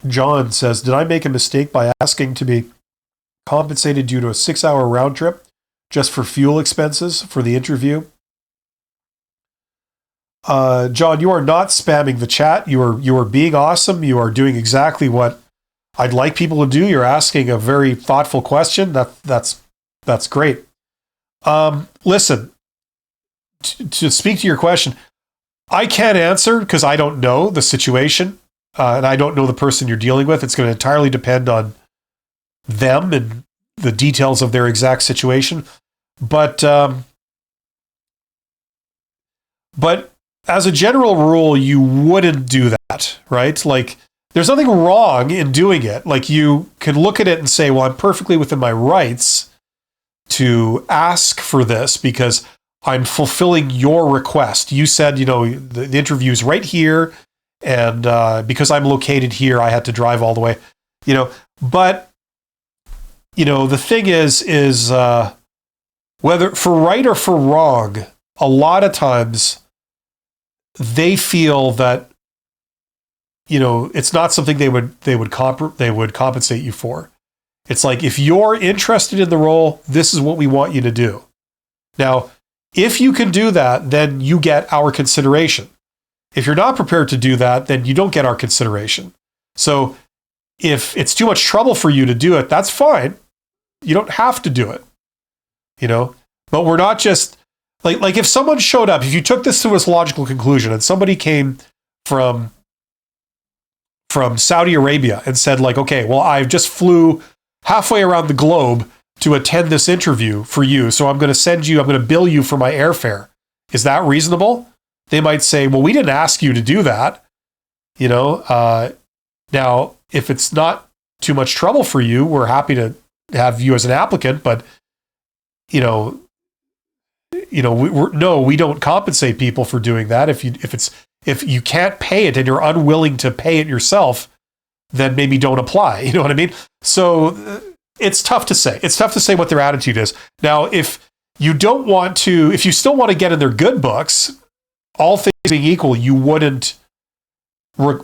John says, did I make a mistake by asking to be compensated due to a 6-hour round trip just for fuel expenses for the interview? John, you are not spamming the chat. You are being awesome. You are doing exactly what I'd like people to do. You're asking a very thoughtful question. That's great. Listen, to speak to your question, I can't answer because I don't know the situation, and I don't know the person you're dealing with. It's going to entirely depend on them and the details of their exact situation. But as a general rule, you wouldn't do that, right? Like, there's nothing wrong in doing it. Like, you can look at it and say, well, I'm perfectly within my rights to ask for this because I'm fulfilling your request. You said, the interview's right here, and because I'm located here, I had to drive all the way, But, the thing is whether for right or for wrong, a lot of times they feel that, it's not something they would compensate you for. It's like, if you're interested in the role, this is what we want you to do. Now, if you can do that, then you get our consideration. If you're not prepared to do that, then you don't get our consideration. So if it's too much trouble for you to do it, that's fine. You don't have to do it, But we're not just like if someone showed up, if you took this to its logical conclusion and somebody came from Saudi Arabia and said like, okay, well, I just flew halfway around the globe to attend this interview for you. So I'm going to bill you for my airfare. Is that reasonable? They might say, well, we didn't ask you to do that. Now, if it's not too much trouble for you, we're happy to have you as an applicant, but we don't compensate people for doing that. If you can't pay it and you're unwilling to pay it yourself, then maybe don't apply. You know what I mean? So it's tough to say. It's tough to say what their attitude is. Now, if you still want to get in their good books, all things being equal, you wouldn't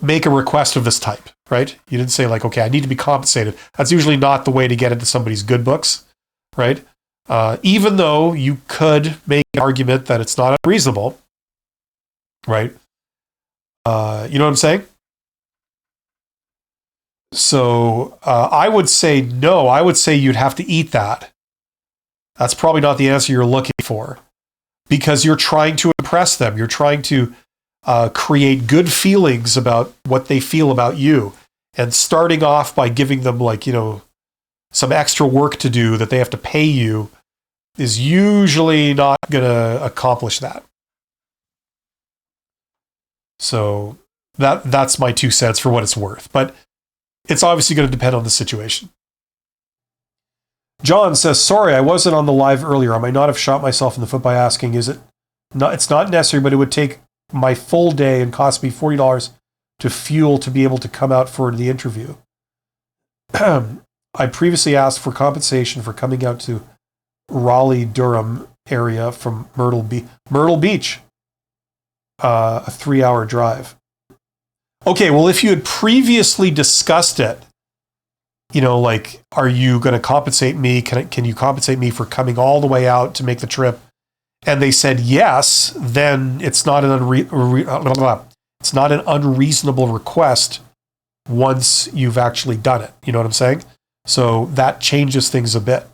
make a request of this type, right? You didn't say like, okay, I need to be compensated. That's usually not the way to get into somebody's good books, right? Even though you could make an argument that it's not unreasonable, right? You know what I'm saying? So I would say no. I would say you'd have to eat that. That's probably not the answer you're looking for, because you're trying to impress them. You're trying to create good feelings about what they feel about you, and starting off by giving them like, some extra work to do that they have to pay you is usually not going to accomplish that. So that's my 2 cents for what it's worth. But it's obviously going to depend on the situation. John says, sorry, I wasn't on the live earlier. I might not have shot myself in the foot by asking, it's not necessary, but it would take my full day and cost me $40 to fuel to be able to come out for the interview. I previously asked for compensation for coming out to Raleigh-Durham area from Myrtle Beach, a 3-hour drive. Okay, well, if you had previously discussed it, like, are you going to compensate me? Can you compensate me for coming all the way out to make the trip? And they said yes, then it's not an unreasonable request once you've actually done it. You know what I'm saying? So that changes things a bit.